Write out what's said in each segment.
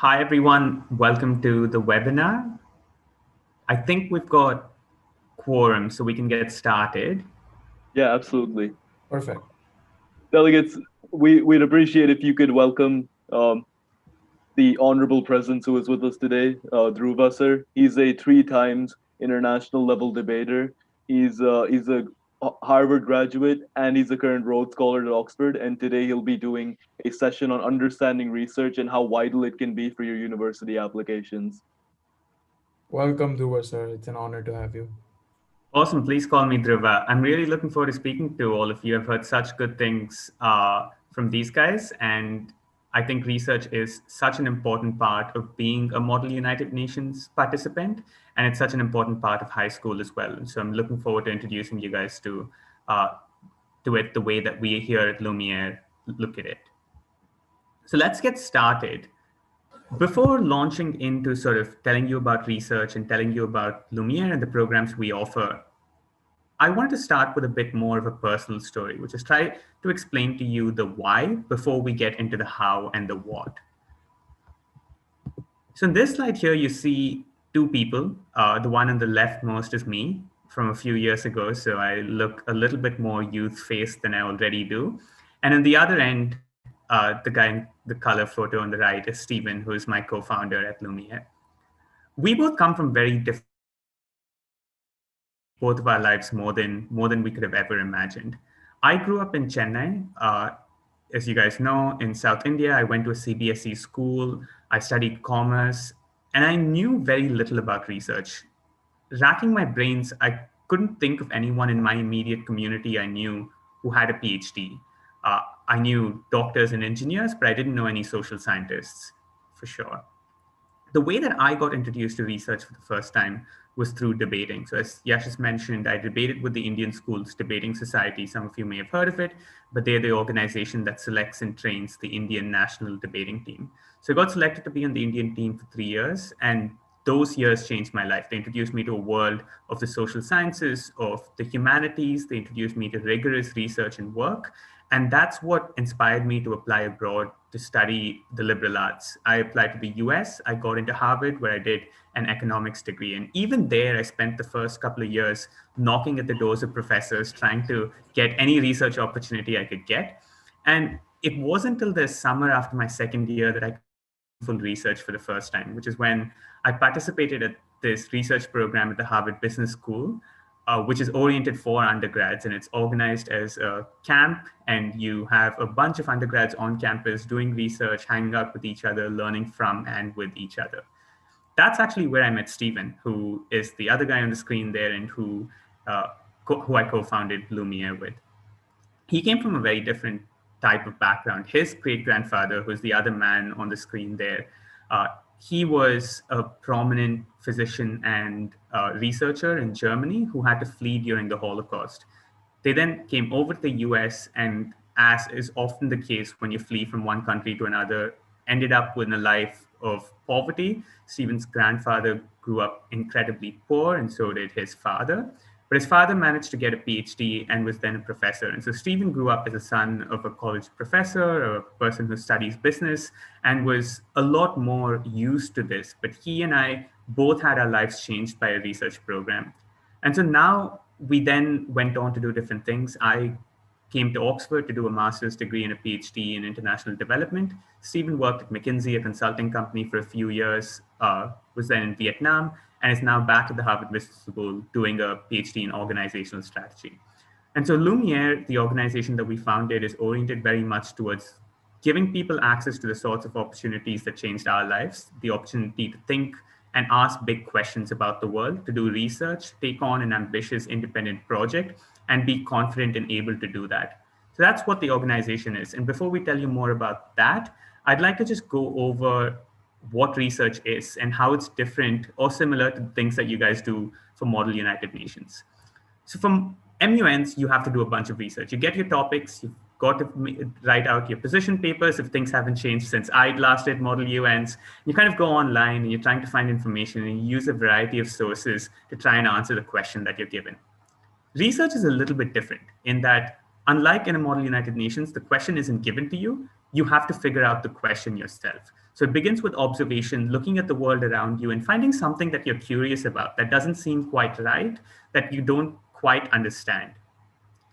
Hi, everyone. Welcome to the webinar. I think we've got quorum, so we can get started. Yeah, absolutely. Perfect. Delegates, we'd appreciate if you could welcome the honorable presence who is with us today, Dhruva sir. He's a three times international level debater. He's a Harvard graduate and he's a current Rhodes Scholar at Oxford. And today he'll be doing a session on understanding research and how vital it can be for your university applications. Welcome, Dhruva, sir. It's an honor to have you. Awesome. Please call me Dhruva. I'm really looking forward to speaking to all of you. I've heard such good things from these guys, and I think research is such an important part of being a Model United Nations participant, and it's such an important part of high school as well. So I'm looking forward to introducing you guys uh, to it the way that we here at Lumiere look at it. So let's get started. Before launching into sort of telling you about research and telling you about Lumiere and the programs we offer, I wanted to start with a bit more of a personal story, which is try to explain to you the why before we get into the how and the what. So in this slide here, you see two people. The one on the leftmost is me from a few years ago. So I look a little bit more youth-faced than I already do. And on the other end, the guy in the color photo on the right is Stephen, who is my co-founder at Lumiere. We both come from very different both of our lives more than we could have ever imagined. I grew up in Chennai. As you guys know, in South India, I went to a CBSE school. I studied commerce, and I knew very little about research. Racking my brains, I couldn't think of anyone in my immediate community I knew who had a PhD. I knew doctors and engineers, but I didn't know any social scientists for sure. The way that I got introduced to research for the first time was through debating. So as Yashish mentioned, I debated with the Indian Schools Debating Society. Some of you may have heard of it, but they're the organization that selects and trains the Indian national debating team. So I got selected to be on the Indian team for 3 years, and those years changed my life. They introduced me to a world of the social sciences, of the humanities. They introduced me to rigorous research and work. And that's what inspired me to apply abroad to study the liberal arts. I applied to the US. I got into Harvard, where I did an economics degree. And even there, I spent the first couple of years knocking at the doors of professors, trying to get any research opportunity I could get. And it wasn't until the summer after my second year that I could do meaningful research for the first time, which is when I participated at this research program at the Harvard Business School, which is oriented for undergrads, and it's organized as a camp, and you have a bunch of undergrads on campus doing research, hanging out with each other, learning from and with each other. That's actually where I met Stephen, who is the other guy on the screen there, and who I co-founded Lumiere with. He came from a very different type of background. His great grandfather, who's the other man on the screen there, uh, he was a prominent physician and researcher in Germany who had to flee during the Holocaust. They then came over to the US, and as is often the case when you flee from one country to another, ended up with a life of poverty. Stephen's grandfather grew up incredibly poor, and so did his father. But his father managed to get a PhD and was then a professor. And so Stephen grew up as a son of a college professor, a person who studies business, and was a lot more used to this. But he and I both had our lives changed by a research program. And so now we then went on to do different things. I came to Oxford to do a master's degree and a PhD in international development. Stephen worked at McKinsey, a consulting company, for a few years, was then in Vietnam, and is now back at the Harvard Business School doing a PhD in organizational strategy. And so Lumiere, the organization that we founded, is oriented very much towards giving people access to the sorts of opportunities that changed our lives, the opportunity to think and ask big questions about the world, to do research, take on an ambitious independent project, and be confident and able to do that. So that's what the organization is. And before we tell you more about that, I'd like to just go over what research is and how it's different or similar to the things that you guys do for Model United Nations. So from MUNs, you have to do a bunch of research. You get your topics, you've got to write out your position papers if things haven't changed since I last did Model UNs. You kind of go online and you're trying to find information, and you use a variety of sources to try and answer the question that you're given. Research is a little bit different in that, unlike in a Model United Nations, the question isn't given to you. you have to figure out the question yourself. So it begins with observation, looking at the world around you and finding something that you're curious about that doesn't seem quite right, that you don't quite understand.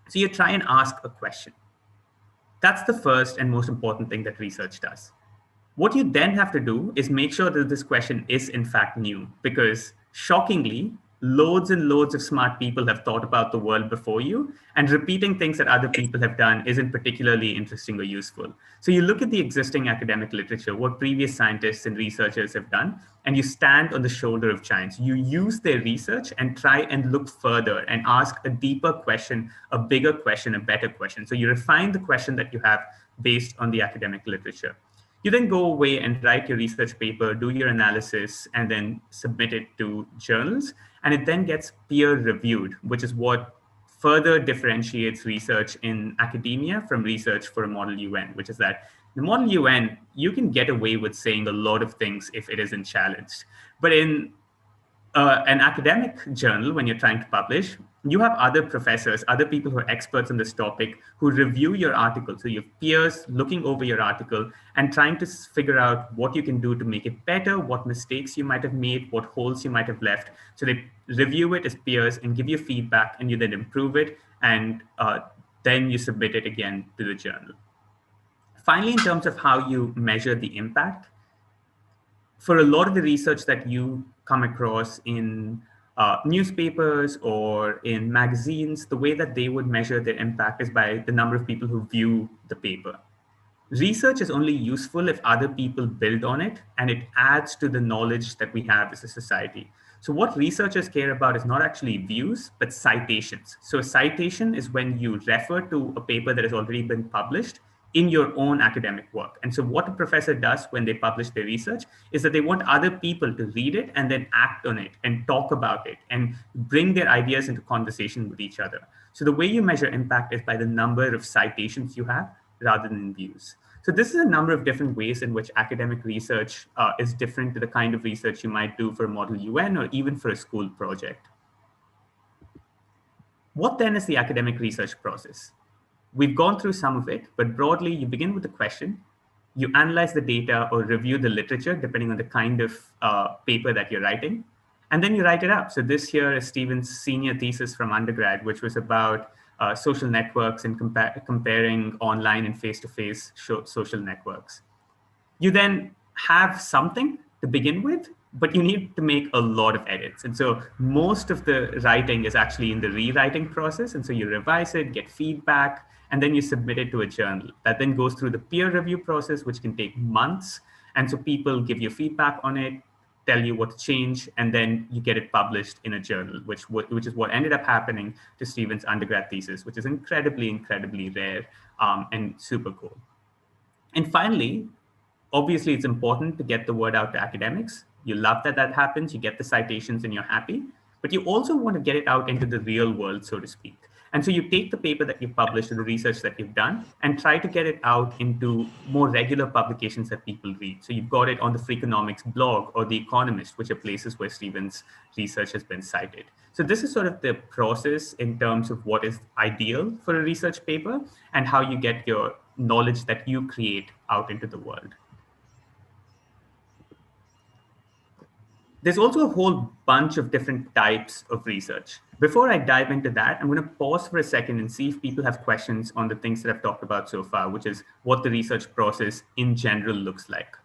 So you try and ask a question. That's the first and most important thing that research does. What you then have to do is make sure that this question is in fact new, because shockingly, loads and loads of smart people have thought about the world before you, and repeating things that other people have done isn't particularly interesting or useful. So you look at the existing academic literature, what previous scientists and researchers have done, and you stand on the shoulder of giants. You use their research and try and look further and ask a deeper question, a bigger question, a better question. So you refine the question that you have based on the academic literature. You then go away and write your research paper, do your analysis, and then submit it to journals. And it then gets peer reviewed, which is what further differentiates research in academia from research for a model UN, which is that the model UN, you can get away with saying a lot of things if it isn't challenged. But in an academic journal, when you're trying to publish, you have other professors, other people who are experts on this topic who review your article. So you have peers looking over your article and trying to figure out what you can do to make it better, what mistakes you might have made, what holes you might have left. So they review it as peers and give you feedback, and you then improve it, and then you submit it again to the journal. Finally, in terms of how you measure the impact, for a lot of the research that you come across in newspapers or in magazines, the way that they would measure their impact is by the number of people who view the paper. Research is only useful if other people build on it and it adds to the knowledge that we have as a society. So what researchers care about is not actually views, but citations. So a citation is when you refer to a paper that has already been published in your own academic work. And so what a professor does when they publish their research is that they want other people to read it and then act on it and talk about it and bring their ideas into conversation with each other. So the way you measure impact is by the number of citations you have rather than views. So this is a number of different ways in which academic research is different to the kind of research you might do for a model UN or even for a school project. What then is the academic research process? We've gone through some of it, but broadly, you begin with a question, you analyze the data or review the literature, depending on the kind of paper that you're writing, and then you write it up. So this here is Stephen's senior thesis from undergrad, which was about social networks and comparing online and face-to-face social networks. You then have something to begin with, but you need to make a lot of edits. And so most of the writing is actually in the rewriting process. And so you revise it, get feedback, and then you submit it to a journal. That then goes through the peer review process, which can take months. And so people give you feedback on it, tell you what to change, and then you get it published in a journal, which is what ended up happening to Stephen's undergrad thesis, which is incredibly, incredibly rare and super cool. And finally, obviously, it's important to get the word out to academics. You love that that happens, you get the citations and you're happy, but you also want to get it out into the real world, so to speak. And so you take the paper that you've published or the research that you've done and try to get it out into more regular publications that people read. So you've got it on the Freakonomics blog or The Economist, which are places where Stephen's research has been cited. So this is sort of the process in terms of what is ideal for a research paper and how you get your knowledge that you create out into the world. There's also a whole bunch of different types of research. Before I dive into that, I'm going to pause for a second and see if people have questions on the things that I've talked about so far, which is what the research process in general looks like.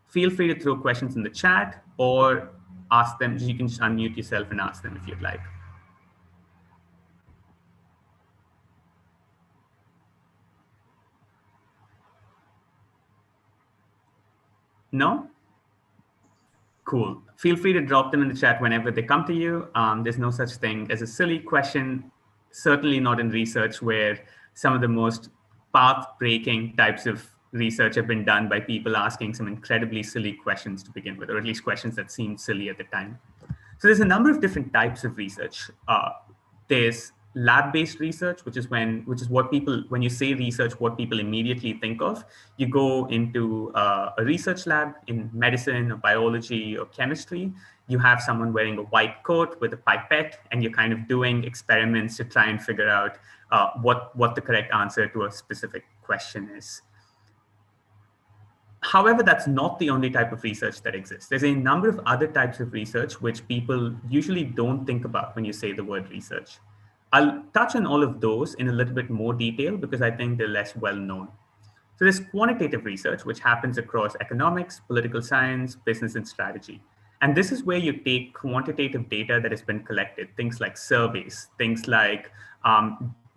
Feel free to throw questions in the chat or ask them. You can just unmute yourself and ask them if you'd like. No? Cool. Feel free to drop them in the chat whenever they come to you. There's no such thing as a silly question, certainly not in research where some of the most path-breaking types of research have been done by people asking some incredibly silly questions to begin with, or at least questions that seemed silly at the time. So there's a number of different types of research. There's lab-based research, which is what people, when you say research, what people immediately think of. You go into a research lab in medicine or biology or chemistry. You have someone wearing a white coat with a pipette, and you're kind of doing experiments to try and figure out what the correct answer to a specific question is. However, that's not the only type of research that exists. There's a number of other types of research which people usually don't think about when you say the word research. I'll touch on all of those in a little bit more detail because I think they're less well known. So there's quantitative research, which happens across economics, political science, business, and strategy. And this is where you take quantitative data that has been collected, things like surveys, things like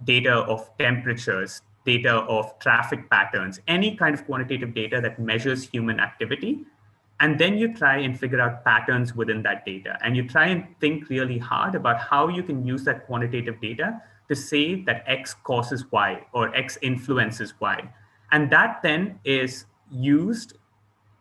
data of temperatures, data of traffic patterns, any kind of quantitative data that measures human activity. And then you try and figure out patterns within that data. And you try and think really hard about how you can use that quantitative data to say that X causes Y or X influences Y. And that then is used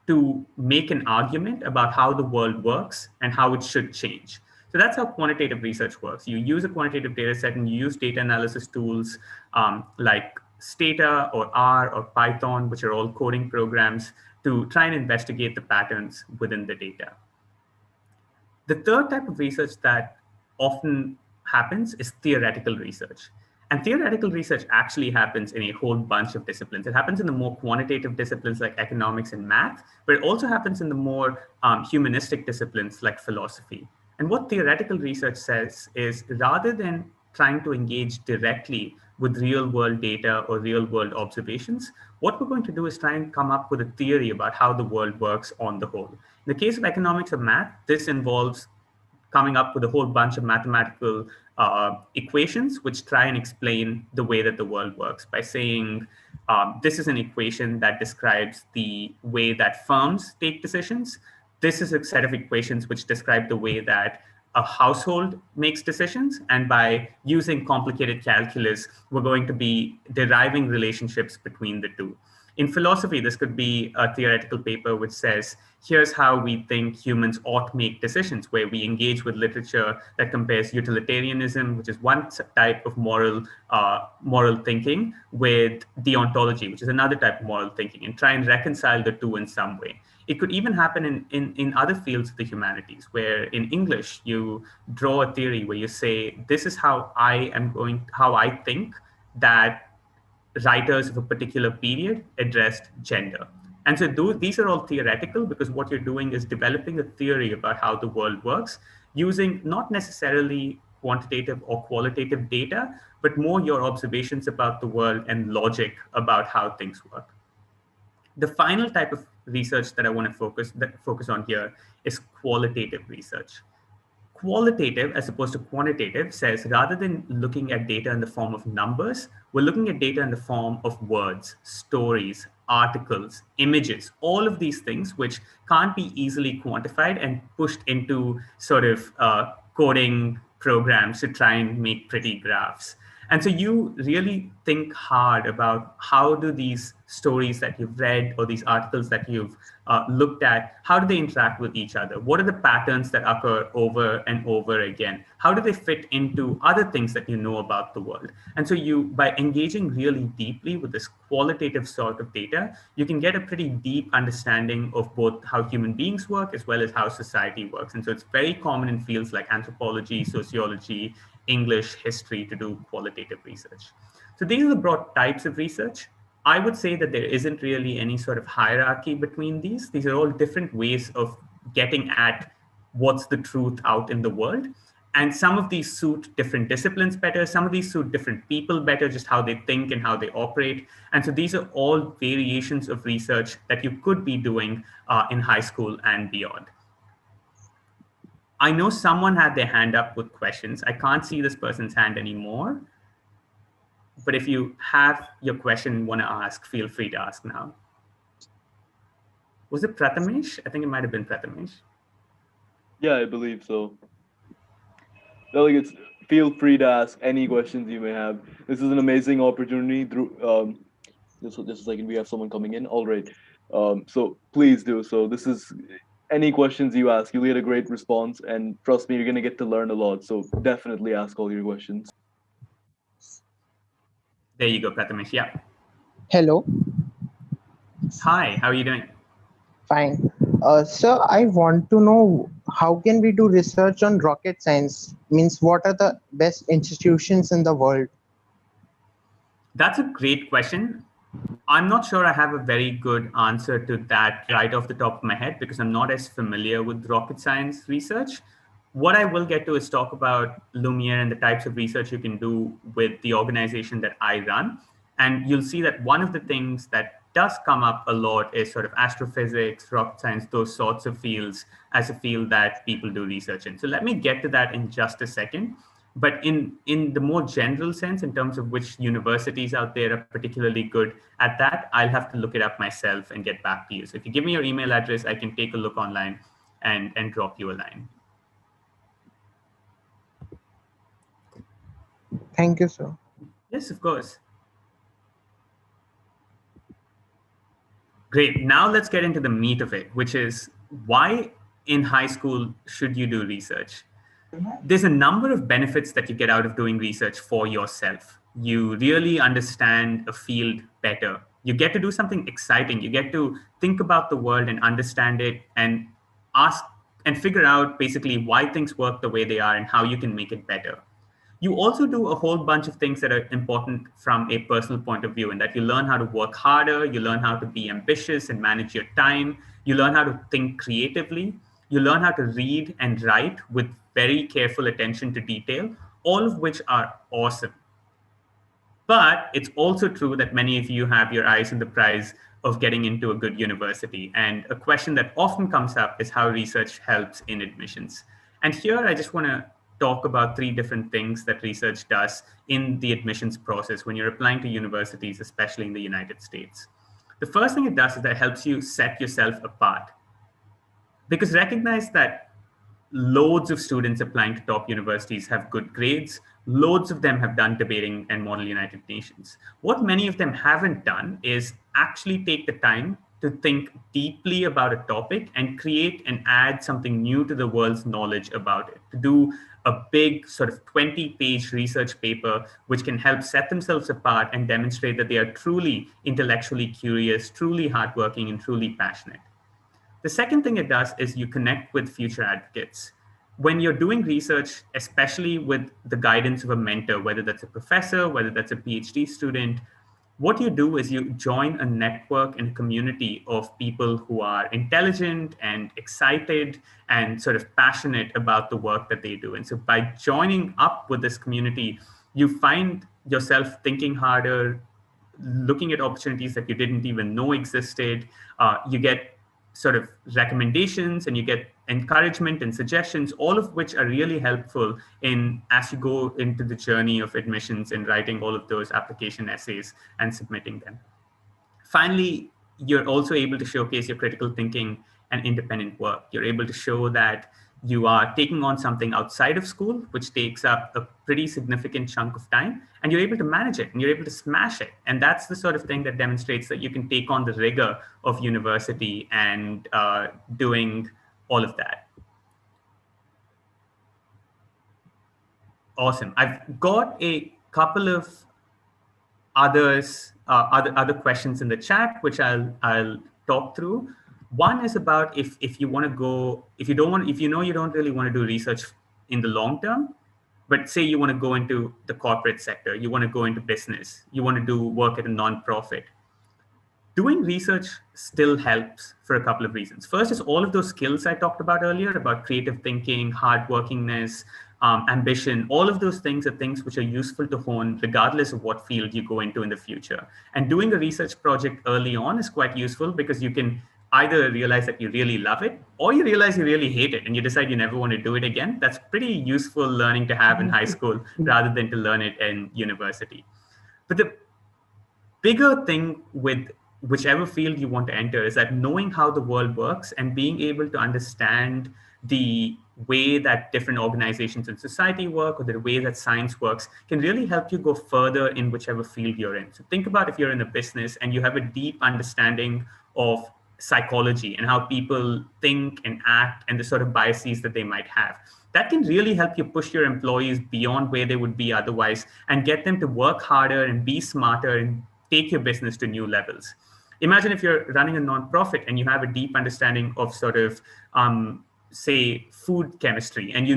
to make an argument about how the world works and how it should change. So that's how quantitative research works. You use a quantitative data set and you use data analysis tools like Stata or R or Python, which are all coding programs, to try and investigate the patterns within the data. The third type of research that often happens is theoretical research. And theoretical research actually happens in a whole bunch of disciplines. It happens in the more quantitative disciplines like economics and math, but it also happens in the more humanistic disciplines like philosophy. And what theoretical research says is rather than trying to engage directly with real world data or real world observations, what we're going to do is try and come up with a theory about how the world works on the whole. In the case of economics or math, this involves coming up with a whole bunch of mathematical equations which try and explain the way that the world works by saying this is an equation that describes the way that firms take decisions. This is a set of equations which describe the way that a household makes decisions. And by using complicated calculus, we're going to be deriving relationships between the two. In philosophy, this could be a theoretical paper which says, here's how we think humans ought make decisions, where we engage with literature that compares utilitarianism, which is one type of moral thinking, with deontology, which is another type of moral thinking, and try and reconcile the two in some way. It could even happen in other fields of the humanities, where in English, you draw a theory where you say, this is how I think that writers of a particular period addressed gender. And so these are all theoretical because what you're doing is developing a theory about how the world works using not necessarily quantitative or qualitative data, but more your observations about the world and logic about how things work. The final type of research that I want to focus on here is qualitative research. Qualitative, as opposed to quantitative, says rather than looking at data in the form of numbers, we're looking at data in the form of words, stories, articles, images, all of these things which can't be easily quantified and pushed into sort of coding programs to try and make pretty graphs. And so you really think hard about how do these stories that you've read or these articles that you've looked at, how do they interact with each other? What are the patterns that occur over and over again? How do they fit into other things that you know about the world? And so by engaging really deeply with this qualitative sort of data, you can get a pretty deep understanding of both how human beings work as well as how society works. And so it's very common in fields like anthropology, sociology, English, history to do qualitative research. So these are the broad types of research. I would say that there isn't really any sort of hierarchy between these. These are all different ways of getting at what's the truth out in the world. And some of these suit different disciplines better. Some of these suit different people better, just how they think and how they operate. And so these are all variations of research that you could be doing in high school and beyond. I know someone had their hand up with questions. I can't see this person's hand anymore. But if you have your question and want to ask, feel free to ask now. Was it Prathamesh? I think it might have been Prathamesh. Yeah, I believe so. Delegates, feel free to ask any questions you may have. This is an amazing opportunity. Just a second, we have someone coming in. All right. So please do so. This is any questions you ask. You'll get a great response. And trust me, you're going to get to learn a lot. So definitely ask all your questions. There you go, Prathamesh. Yeah. Hello. Hi, how are you doing? Fine. Sir, I want to know how can we do research on rocket science? Means what are the best institutions in the world? That's a great question. I'm not sure I have a very good answer to that right off the top of my head because I'm not as familiar with rocket science research. What I will get to is talk about Lumiere and the types of research you can do with the organization that I run. And you'll see that one of the things that does come up a lot is sort of astrophysics, rocket science, those sorts of fields as a field that people do research in. So let me get to that in just a second. But in the more general sense, in terms of which universities out there are particularly good at that, I'll have to look it up myself and get back to you. So if you give me your email address, I can take a look online and drop you a line. Thank you, sir. Yes, of course. Great. Now let's get into the meat of it, which is why in high school should you do research? There's a number of benefits that you get out of doing research for yourself. You really understand a field better. You get to do something exciting. You get to think about the world and understand it and ask and figure out basically why things work the way they are and how you can make it better. You also do a whole bunch of things that are important from a personal point of view, and that you learn how to work harder, you learn how to be ambitious and manage your time, you learn how to think creatively, you learn how to read and write with very careful attention to detail, all of which are awesome. But it's also true that many of you have your eyes on the prize of getting into a good university. And a question that often comes up is how research helps in admissions. And here I just want to talk about three different things that research does in the admissions process when you're applying to universities, especially in the United States. The first thing it does is that it helps you set yourself apart. Because recognize that loads of students applying to top universities have good grades. Loads of them have done debating and Model United Nations. What many of them haven't done is actually take the time to think deeply about a topic and create and add something new to the world's knowledge about it, to do a big sort of 20-page research paper which can help set themselves apart and demonstrate that they are truly intellectually curious, truly hardworking, and truly passionate. The second thing it does is you connect with future advocates. When you're doing research, especially with the guidance of a mentor, whether that's a professor, whether that's a PhD student, what you do is you join a network and a community of people who are intelligent and excited and sort of passionate about the work that they do. And so by joining up with this community, you find yourself thinking harder, looking at opportunities that you didn't even know existed. You get sort of recommendations and you get encouragement and suggestions, all of which are really helpful in as you go into the journey of admissions and writing all of those application essays and submitting them. Finally, you're also able to showcase your critical thinking and independent work. You're able to show that you are taking on something outside of school, which takes up a pretty significant chunk of time, and you're able to manage it and you're able to smash it. And that's the sort of thing that demonstrates that you can take on the rigor of university and doing all of that. Awesome. I've got a couple of other questions in the chat, which I'll talk through. One is about if you want to go, if you know you don't really want to do research in the long term, but say you want to go into the corporate sector, you want to go into business, you want to do work at a nonprofit. Doing research still helps for a couple of reasons. First is all of those skills I talked about earlier about creative thinking, hardworkingness, ambition, all of those things are things which are useful to hone regardless of what field you go into in the future. And doing a research project early on is quite useful because you can either realize that you really love it or you realize you really hate it and you decide you never want to do it again. That's pretty useful learning to have in high school rather than to learn it in university. But the bigger thing with whichever field you want to enter is that knowing how the world works and being able to understand the way that different organizations in society work or the way that science works can really help you go further in whichever field you're in. So think about if you're in a business and you have a deep understanding of psychology and how people think and act and the sort of biases that they might have. That can really help you push your employees beyond where they would be otherwise and get them to work harder and be smarter and take your business to new levels. Imagine if you're running a nonprofit and you have a deep understanding of sort of, say, food chemistry, and you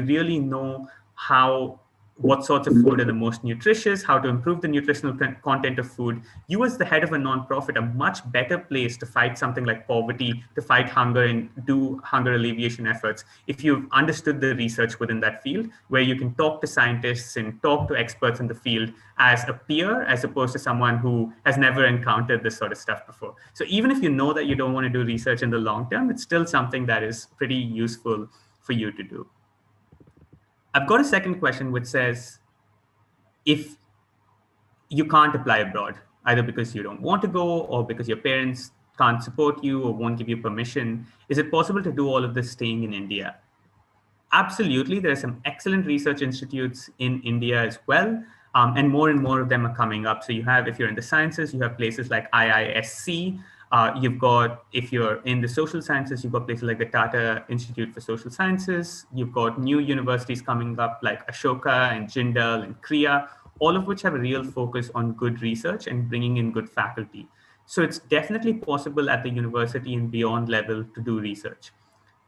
really know how what sorts of food are the most nutritious, how to improve the nutritional content of food. You, as the head of a nonprofit, are much better placed to fight something like poverty, to fight hunger and do hunger alleviation efforts if you've understood the research within that field, where you can talk to scientists and talk to experts in the field as a peer, as opposed to someone who has never encountered this sort of stuff before. So even if you know that you don't want to do research in the long term, it's still something that is pretty useful for you to do. I've got a second question which says, if you can't apply abroad, either because you don't want to go or because your parents can't support you or won't give you permission, is it possible to do all of this staying in India? Absolutely. There are some excellent research institutes in India as well. And more of them are coming up. So you have, if you're in the sciences, you have places like IISC. You've got, if you're in the social sciences, you've got places like the Tata Institute for Social Sciences. You've got new universities coming up like Ashoka and Jindal and Kriya, all of which have a real focus on good research and bringing in good faculty. So it's definitely possible at the university and beyond level to do research.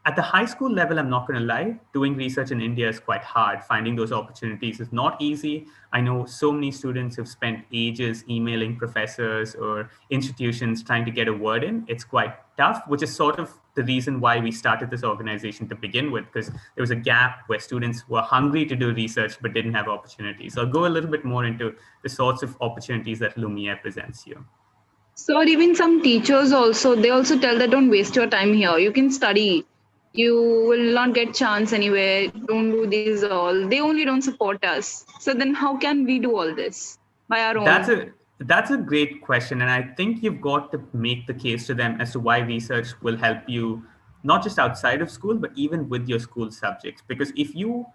At the high school level, I'm not going to lie, doing research in India is quite hard. Finding those opportunities is not easy. I know so many students have spent ages emailing professors or institutions trying to get a word in. It's quite tough, which is sort of the reason why we started this organization to begin with, because there was a gap where students were hungry to do research but didn't have opportunities. So I'll go a little bit more into the sorts of opportunities that Lumiere presents you. So even some teachers also, they also tell that don't waste your time here. You can study. You will not get chance anywhere. Don't do these all. They only don't support us. So then how can we do all this by our own? That's a great question. And I think you've got to make the case to them as to why research will help you, not just outside of school, but even with your school subjects. Because if you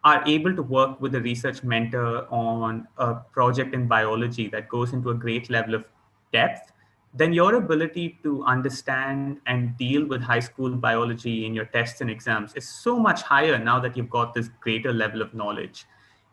are able to work with a research mentor on a project in biology that goes into a great level of depth, then your ability to understand and deal with high school biology in your tests and exams is so much higher now that you've got this greater level of knowledge.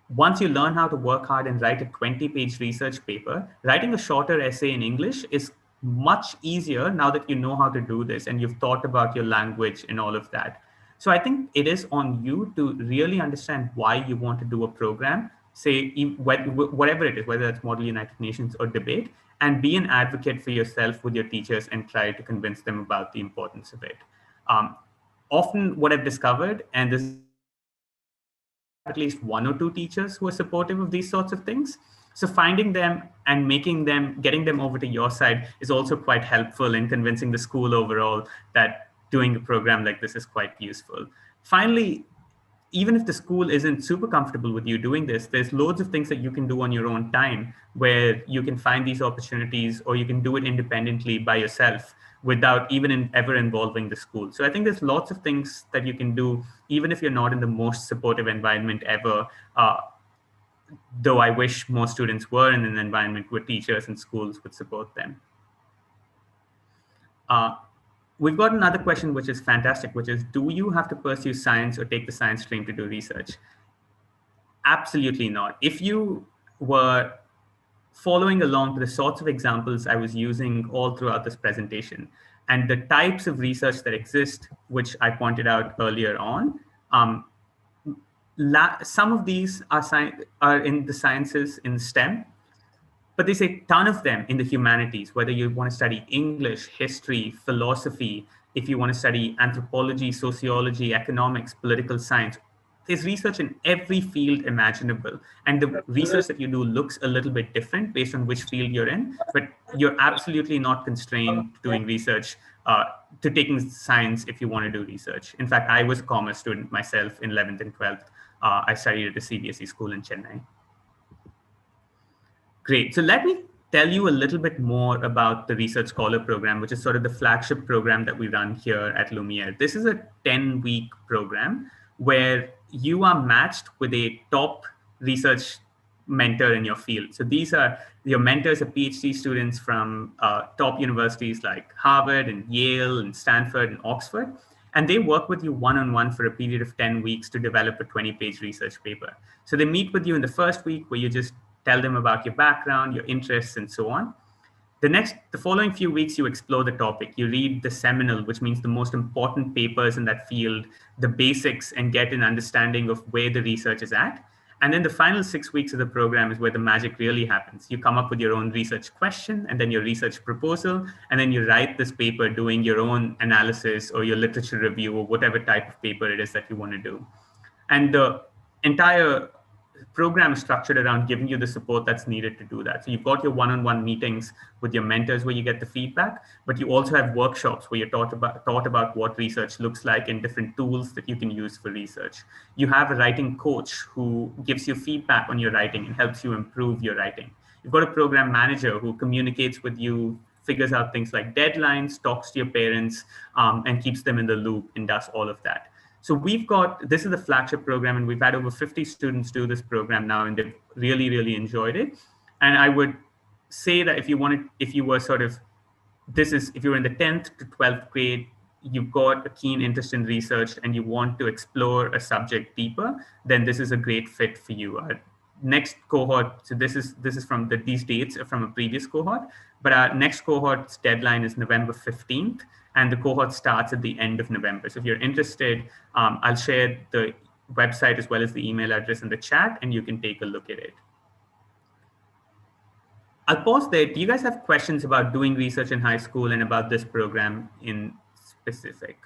Once you learn how to work hard and write a 20-page research paper, writing a shorter essay in English is much easier now that you know how to do this and you've thought about your language and all of that. So I think it is on you to really understand why you want to do a program, say whatever it is, whether it's Model United Nations or debate, and be an advocate for yourself with your teachers and try to convince them about the importance of it. Often what I've discovered, and this at least one or two teachers who are supportive of these sorts of things. So finding them and getting them over to your side is also quite helpful in convincing the school overall that doing a program like this is quite useful. Finally, even if the school isn't super comfortable with you doing this, there's loads of things that you can do on your own time where you can find these opportunities, or you can do it independently by yourself without even ever involving the school. So I think there's lots of things that you can do, even if you're not in the most supportive environment ever. Though I wish more students were in an environment where teachers and schools would support them. We've got another question, which is fantastic, which is, do you have to pursue science or take the science stream to do research? Absolutely not. If you were following along to the sorts of examples I was using all throughout this presentation and the types of research that exist, which I pointed out earlier on, some of these are in the sciences, in STEM, but there's a ton of them in the humanities, whether you want to study English, history, philosophy, if you want to study anthropology, sociology, economics, political science. There's research in every field imaginable. And the research that you do looks a little bit different based on which field you're in, but you're absolutely not constrained to doing research, to taking science if you want to do research. In fact, I was a commerce student myself in 11th and 12th. I studied at a CBSE school in Chennai. Great. So let me tell you a little bit more about the Research Scholar program, which is sort of the flagship program that we run here at Lumiere. This is a 10-week program where you are matched with a top research mentor in your field. So these are your mentors are PhD students from top universities like Harvard and Yale and Stanford and Oxford. And they work with you one-on-one for a period of 10 weeks to develop a 20-page research paper. So they meet with you in the first week where you just tell them about your background, your interests, and so on. The following few weeks, you explore the topic. You read the seminal, which means the most important papers in that field, the basics, and get an understanding of where the research is at. And then the final 6 weeks of the program is where the magic really happens. You come up with your own research question and then your research proposal, and then you write this paper doing your own analysis or your literature review or whatever type of paper it is that you want to do. And the entire program is structured around giving you the support that's needed to do that. So you've got your one-on-one meetings with your mentors where you get the feedback, but you also have workshops where you're taught about what research looks like and different tools that you can use for research. You have a writing coach who gives you feedback on your writing and helps you improve your writing. You've got a program manager who communicates with you, figures out things like deadlines, talks to your parents, and keeps them in the loop and does all of that. So this is the flagship program, and we've had over 50 students do this program now, and they've really, really enjoyed it. And I would say that if you were if you were in the 10th to 12th grade, you've got a keen interest in research and you want to explore a subject deeper, then this is a great fit for you. Next cohort, so these dates are from a previous cohort, but our next cohort's deadline is November 15th, and the cohort starts at the end of November. So if you're interested, I'll share the website as well as the email address in the chat, and you can take a look at it. I'll pause there. Do you guys have questions about doing research in high school and about this program in specific?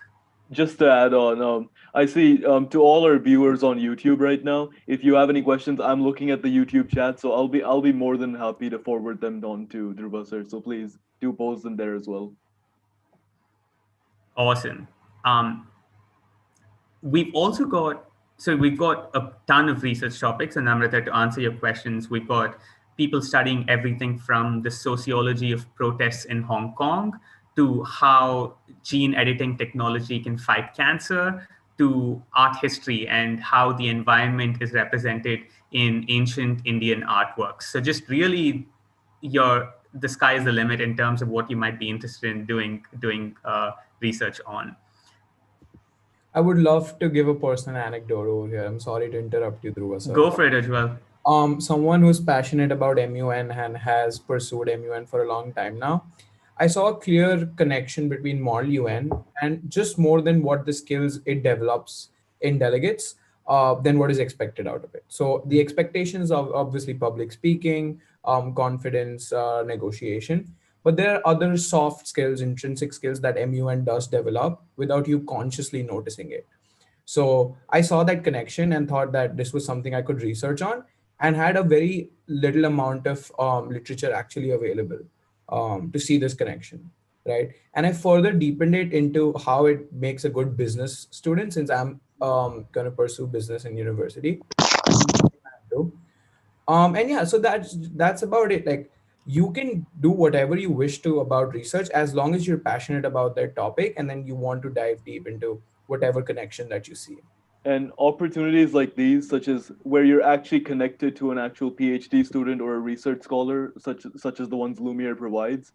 Just to add on, I see to all our viewers on YouTube right now, if you have any questions, I'm looking at the YouTube chat, so I'll be more than happy to forward them on to Dhruva sir. So please do post them there as well. Awesome. We've got a ton of research topics, and Namrata, to answer your questions, we've got people studying everything from the sociology of protests in Hong Kong to how gene editing technology can fight cancer, to art history and how the environment is represented in ancient Indian artworks. So just really the sky is the limit in terms of what you might be interested in doing research on. I would love to give a personal anecdote over here. I'm sorry to interrupt you, Dhruva sir. Go for it as well. Someone who's passionate about MUN and has pursued MUN for a long time now. I saw a clear connection between Model UN and just more than what the skills it develops in delegates than what is expected out of it. So the expectations of obviously public speaking, confidence, negotiation, but there are other soft skills, intrinsic skills that MUN does develop without you consciously noticing it. So I saw that connection and thought that this was something I could research on, and had a very little amount of literature actually available to see this connection, right? And I further deepened it into how it makes a good business student, since I'm going to pursue business in university. And yeah, so that's about it. Like, you can do whatever you wish to about research as long as you're passionate about that topic, and then you want to dive deep into whatever connection that you see. And opportunities like these, such as where you're actually connected to an actual PhD student or a research scholar, such as the ones Lumiere provides,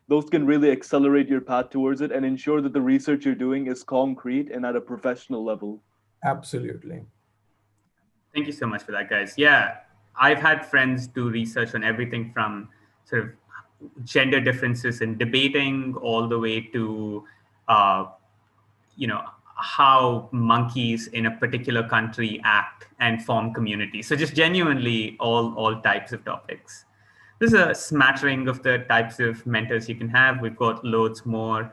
those can really accelerate your path towards it and ensure that the research you're doing is concrete and at a professional level. Absolutely. Thank you so much for that, guys. Yeah, I've had friends do research on everything from sort of gender differences in debating all the way to, how monkeys in a particular country act and form communities. So just genuinely all types of topics. This is a smattering of the types of mentors you can have. We've got loads more.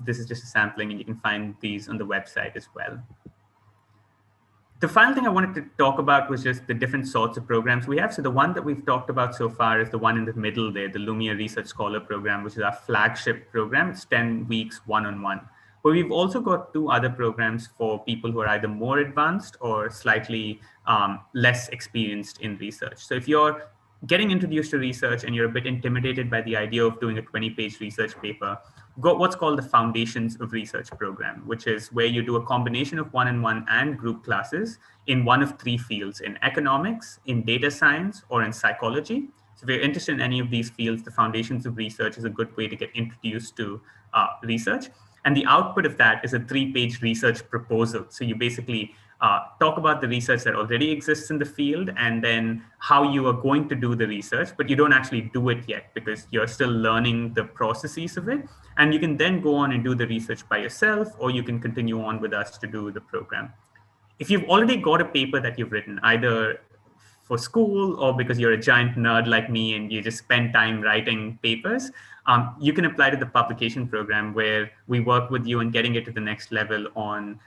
This is just a sampling, and you can find these on the website as well. The final thing I wanted to talk about was just the different sorts of programs we have. So the one that we've talked about so far is the one in the middle there, the Lumiere Research Scholar Program, which is our flagship program. It's 10 weeks, one-on-one. But we've also got 2 other programs for people who are either more advanced or slightly less experienced in research. So if you're getting introduced to research and you're a bit intimidated by the idea of doing a 20-page research paper, got what's called the Foundations of Research program, which is where you do a combination of one-on-one and group classes in one of 3 fields: in economics, in data science, or in psychology. So if you're interested in any of these fields, the Foundations of Research is a good way to get introduced to research. And the output of that is a 3-page research proposal. So you basically talk about the research that already exists in the field and then how you are going to do the research, but you don't actually do it yet because you're still learning the processes of it. And you can then go on and do the research by yourself, or you can continue on with us to do the program. if you've already got a paper that you've written, either for school or because you're a giant nerd like me and you just spend time writing papers, you can apply to the publication program where we work with you on getting it to the next level on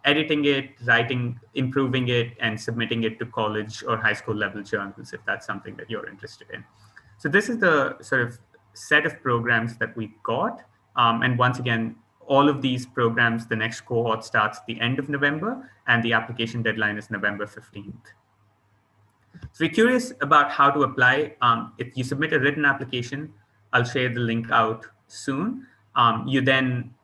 editing it, writing, improving it, and submitting it to college or high school level journals if that's something that you're interested in. So this is the sort of set of programs that we've got. And once again, all of these programs, the next cohort starts at the end of November, and the application deadline is November 15th. So if you're curious about how to apply, if you submit a written application, I'll share the link out soon. You then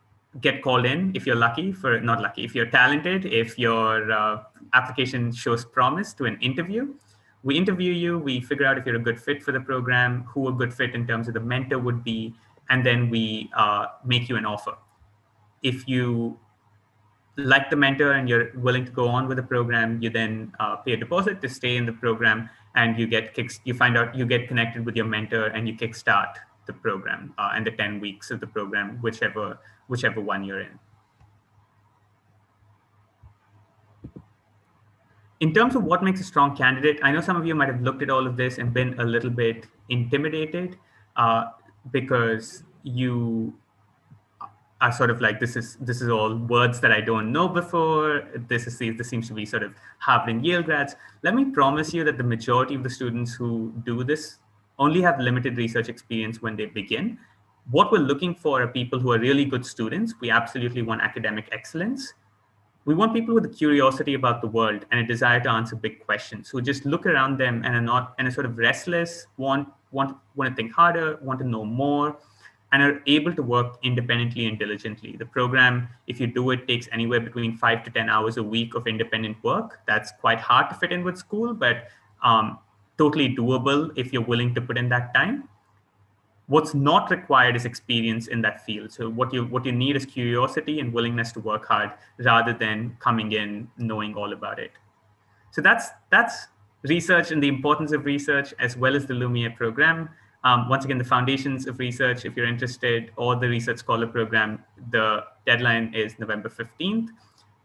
get called in if you're lucky, not lucky, if you're talented, if your application shows promise, to an interview. We interview you, we figure out if you're a good fit for the program, who a good fit in terms of the mentor would be, and then we make you an offer. If you like the mentor and you're willing to go on with the program, you then pay a deposit to stay in the program, and you get connected with your mentor and you kickstart the program and the 10 weeks of the program, whichever one you're in. In terms of what makes a strong candidate, I know some of you might have looked at all of this and been a little bit intimidated because you are sort of like, this is all words that I don't know before. This seems to be sort of Harvard and Yale grads. Let me promise you that the majority of the students who do this only have limited research experience when they begin. What we're looking for are people who are really good students. We absolutely want academic excellence. We want people with a curiosity about the world and a desire to answer big questions, who just look around them and are sort of restless, want to think harder, want to know more, and are able to work independently and diligently. The program, if you do it, takes anywhere between 5 to 10 hours a week of independent work. That's quite hard to fit in with school, but totally doable if you're willing to put in that time. What's not required is experience in that field. So what you need is curiosity and willingness to work hard rather than coming in knowing all about it. So that's research and the importance of research, as well as the Lumiere program. Once again, the foundations of research, if you're interested, or the Research Scholar program, the deadline is November 15th.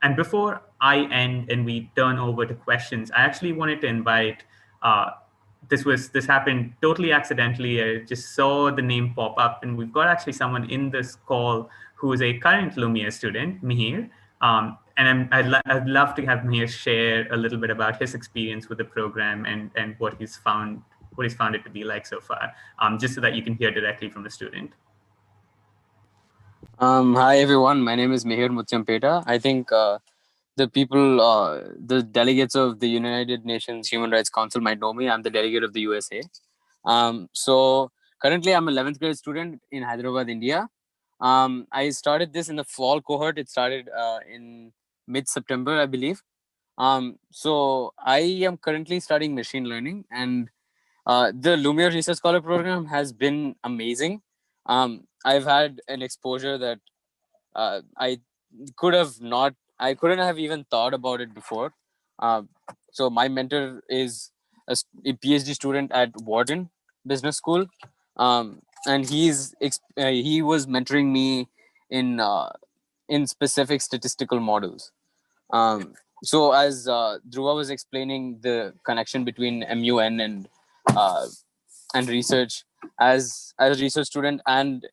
And before I end and we turn over to questions, I actually wanted to invite, this happened totally accidentally. I just saw the name pop up, and we've got actually someone in this call who is a current Lumiere student, Mihir. And I'd love to have Mihir share a little bit about his experience with the program and what he's found it to be like so far, just so that you can hear directly from the student. Hi, everyone. My name is Mihir Mutyampeta. I think the people, the delegates of the United Nations Human Rights Council might know me. I'm the delegate of the USA. So currently, I'm an 11th grade student in Hyderabad, India. I started this in the fall cohort. It started in mid-September, I believe. So I am currently studying machine learning, and the Lumiere Research Scholar program has been amazing. I've had an exposure that I couldn't have even thought about it before. So my mentor is a PhD student at Wharton Business School, and he was mentoring me in specific statistical models. So as Dhruva was explaining the connection between MUN and research, as a research student and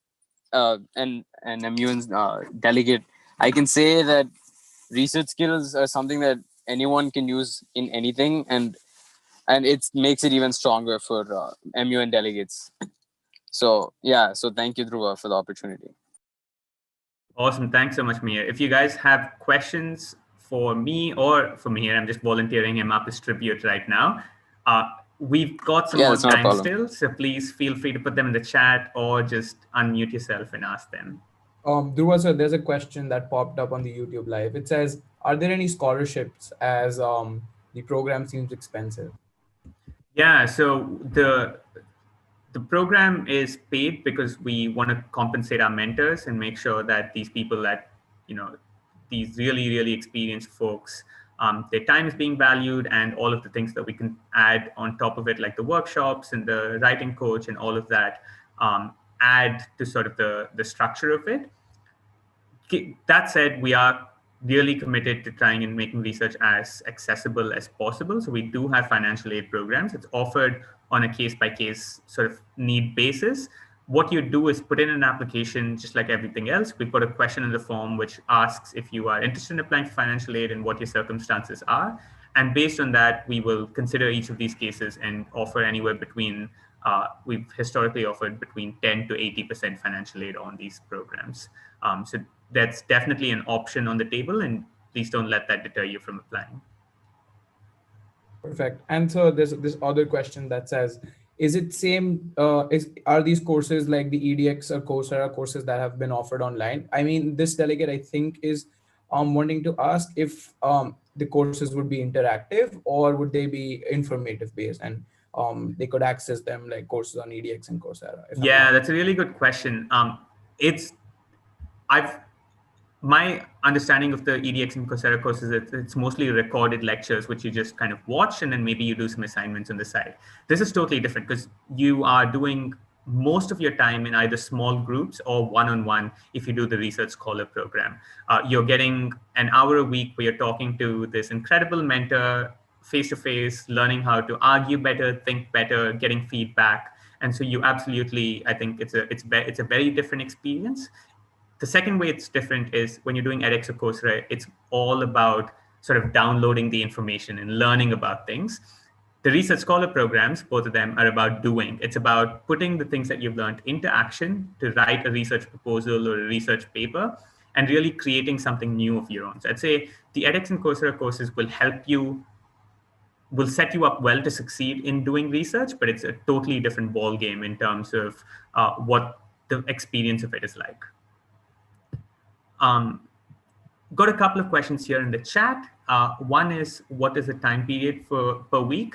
MUN's delegate, I can say that research skills are something that anyone can use in anything, and it makes it even stronger for MUN delegates. So yeah, so thank you, Dhruva, for the opportunity. Awesome. Thanks so much, Mihir. If you guys have questions for me or for Mihir, I'm just volunteering him up as tribute right now. We've got some more time still, so please feel free to put them in the chat or just unmute yourself and ask them. Dhruva, sir, there's a question that popped up on the YouTube live. It says, are there any scholarships, as the program seems expensive? Yeah, so the program is paid because we want to compensate our mentors and make sure that these people that, these really, really experienced folks, their time is being valued, and all of the things that we can add on top of it, like the workshops and the writing coach and all of that, add to sort of the structure of it. That said, we are really committed to trying and making research as accessible as possible. So we do have financial aid programs. It's offered on a case by case sort of need basis. What you do is put in an application just like everything else. We put a question in the form which asks if you are interested in applying for financial aid and what your circumstances are. And based on that, we will consider each of these cases and offer anywhere between, we've historically offered between 10 to 80% financial aid on these programs. So that's definitely an option on the table, and please don't let that deter you from applying. Perfect. And so there's this other question that says, is it same, are these courses like the EDX or Coursera courses that have been offered online? I mean, this delegate, I think, is wanting to ask if the courses would be interactive or would they be informative based, and they could access them like courses on EDX and Coursera. Yeah, that's a really good question. I've my understanding of the EDX and Coursera courses is it's mostly recorded lectures, which you just kind of watch, and then maybe you do some assignments on the side. This is totally different because you are doing most of your time in either small groups or one-on-one if you do the research scholar program. You're getting an hour a week where you're talking to this incredible mentor face-to-face, learning how to argue better, think better, getting feedback. And so you absolutely, I think it's a very different experience. The second way it's different is when you're doing edX or Coursera, it's all about sort of downloading the information and learning about things. The research scholar programs, both of them, are about doing. It's about putting the things that you've learned into action to write a research proposal or a research paper and really creating something new of your own. So I'd say the edX and Coursera courses will set you up well to succeed in doing research, but it's a totally different ball game in terms of what the experience of it is like. Got a couple of questions here in the chat. One is, what is the time period per week?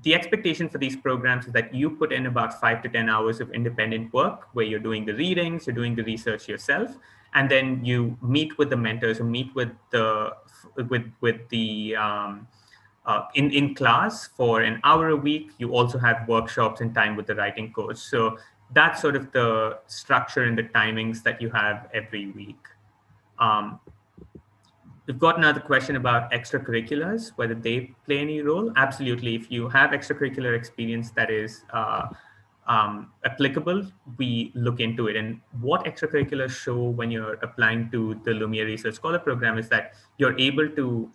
The expectation for these programs is that you put in about 5 to 10 hours of independent work where you're doing the readings, you're doing the research yourself, and then you meet with the mentors or meet with the in class for an hour a week. You also have workshops and time with the writing coach. So that's sort of the structure and the timings that you have every week. We've got another question about extracurriculars, whether they play any role. Absolutely. If you have extracurricular experience that is applicable, we look into it. And what extracurriculars show when you're applying to the Lumiere Research Scholar program is that you're able to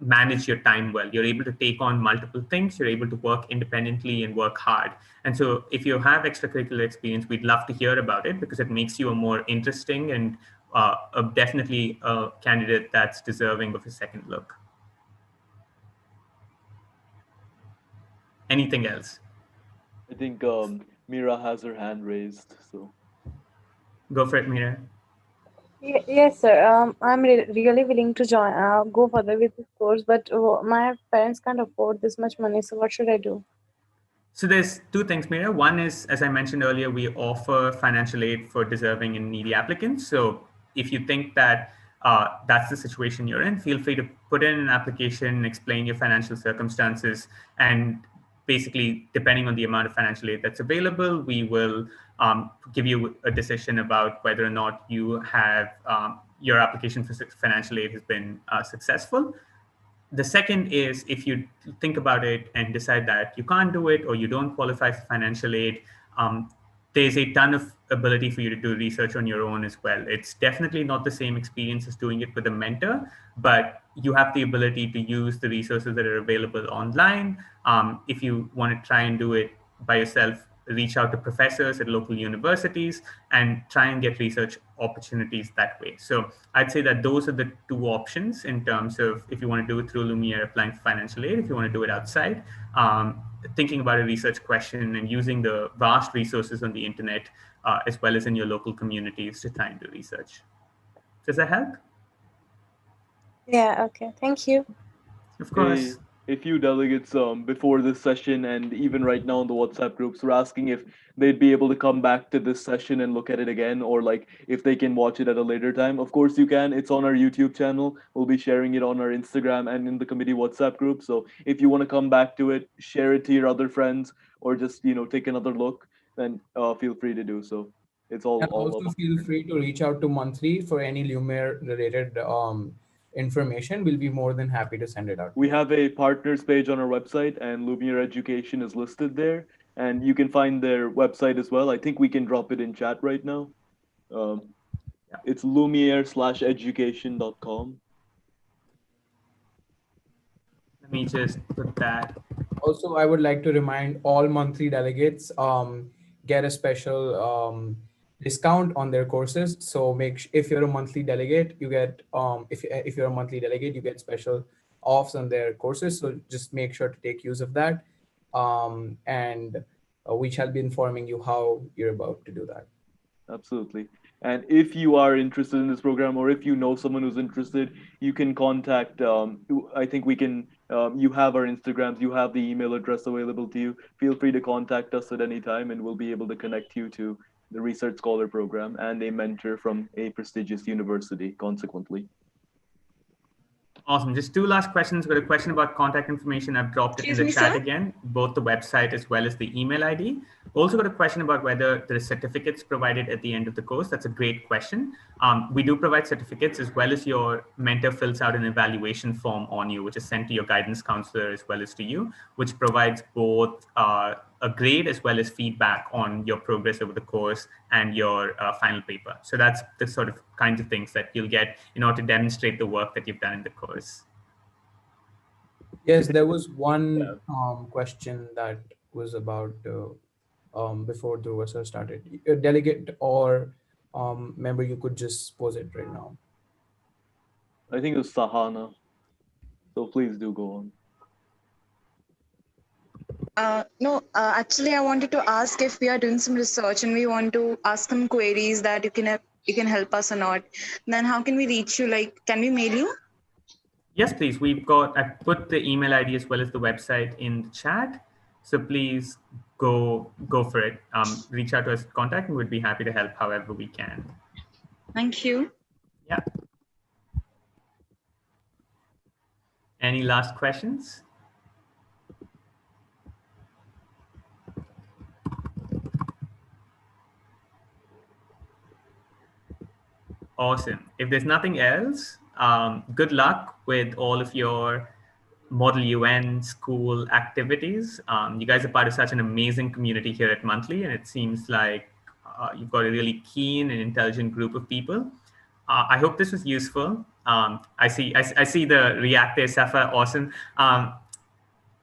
manage your time well. You're able to take on multiple things. You're able to work independently and work hard. And so if you have extracurricular experience, we'd love to hear about it because it makes you a more interesting and definitely a candidate that's deserving of a second look. Anything else? I think Mira has her hand raised, so. Go for it, Mira. Yes, sir. I'm really willing to go further with this course, but my parents can't afford this much money. So what should I do? So there's two things, Mira. One is, as I mentioned earlier, we offer financial aid for deserving and needy applicants. So if you think that that's the situation you're in, feel free to put in an application, explain your financial circumstances, and basically, depending on the amount of financial aid that's available, we will give you a decision about whether or not you have your application for financial aid has been successful. The second is, if you think about it and decide that you can't do it or you don't qualify for financial aid, there's a ton of ability for you to do research on your own as well. It's definitely not the same experience as doing it with a mentor, but you have the ability to use the resources that are available online. If you want to try and do it by yourself, reach out to professors at local universities and try and get research opportunities that way. So I'd say that those are the two options in terms of if you want to do it through Lumiere, applying for financial aid, if you want to do it outside, thinking about a research question and using the vast resources on the internet, as well as in your local communities to try and do research. Does that help? Yeah, okay. Thank you. Of course. A few delegates before this session and even right now in the WhatsApp groups were asking if they'd be able to come back to this session and look at it again, or like if they can watch it at a later time. Of course you can. It's on our YouTube channel. We'll be sharing it on our Instagram and in the committee WhatsApp group. So if you want to come back to it, share it to your other friends, or just take another look, then feel free to do so. It's all. And also feel free to reach out to MUNthly for any Lumiere related information, we'll be more than happy to send it out. We have a partners page on our website, and Lumiere Education is listed there. And you can find their website as well. I think we can drop it in chat right now. It's lumiere/education.com. Let me just put that. Also, I would like to remind all monthly delegates get a special discount on their courses. So if you're a monthly delegate, you get if you're a monthly delegate, you get special offs on their courses. So just make sure to take use of that, and we shall be informing you how you're about to do that. Absolutely. And if you are interested in this program, or if you know someone who's interested, you can contact. I think we can. You have our Instagrams. You have the email address available to you. Feel free to contact us at any time, and we'll be able to connect you to the Research Scholar program and a mentor from a prestigious university. Consequently. Awesome. Just two last questions. We've got a question about contact information. I've dropped it in the chat again, both the website as well as the email ID. Also got a question about whether there are certificates provided at the end of the course. That's a great question. We do provide certificates, as well as your mentor fills out an evaluation form on you, which is sent to your guidance counselor as well as to you, which provides both a grade as well as feedback on your progress over the course and your final paper. So that's the sort of kinds of things that you'll get in order to demonstrate the work that you've done in the course. Yes, there was one question that was about before Dhruva sir started. A delegate or member, you could just pose it right now. I think it was Sahana. So please do go on. No, actually, I wanted to ask if we are doing some research and we want to ask some queries that you can help us or not. Then how can we reach you? Like, can we mail you? Yes, please. I put the email ID as well as the website in the chat. So please go for it. Reach out to us, contact, and we'd be happy to help however we can. Thank you. Yeah. Any last questions? Awesome. If there's nothing else, good luck with all of your Model UN school activities. You guys are part of such an amazing community here at MUNthly, and it seems like you've got a really keen and intelligent group of people. I hope this was useful. I see the react there, Safa. Awesome.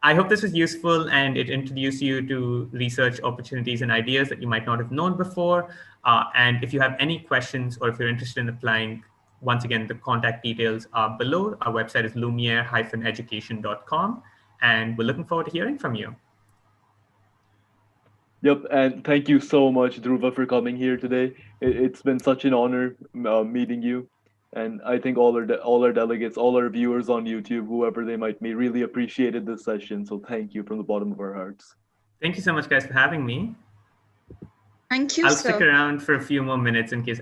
I hope this was useful and it introduced you to research opportunities and ideas that you might not have known before. And if you have any questions or if you're interested in applying, once again, the contact details are below. Our website is lumiere-education.com, and we're looking forward to hearing from you. Yep, and thank you so much, Dhruva, for coming here today. It's been such an honor meeting you. And I think all our delegates, all our viewers on YouTube, whoever they might be, really appreciated this session. So thank you from the bottom of our hearts. Thank you so much, guys, for having me. Thank you, I'll sir. stick around for a few more minutes in case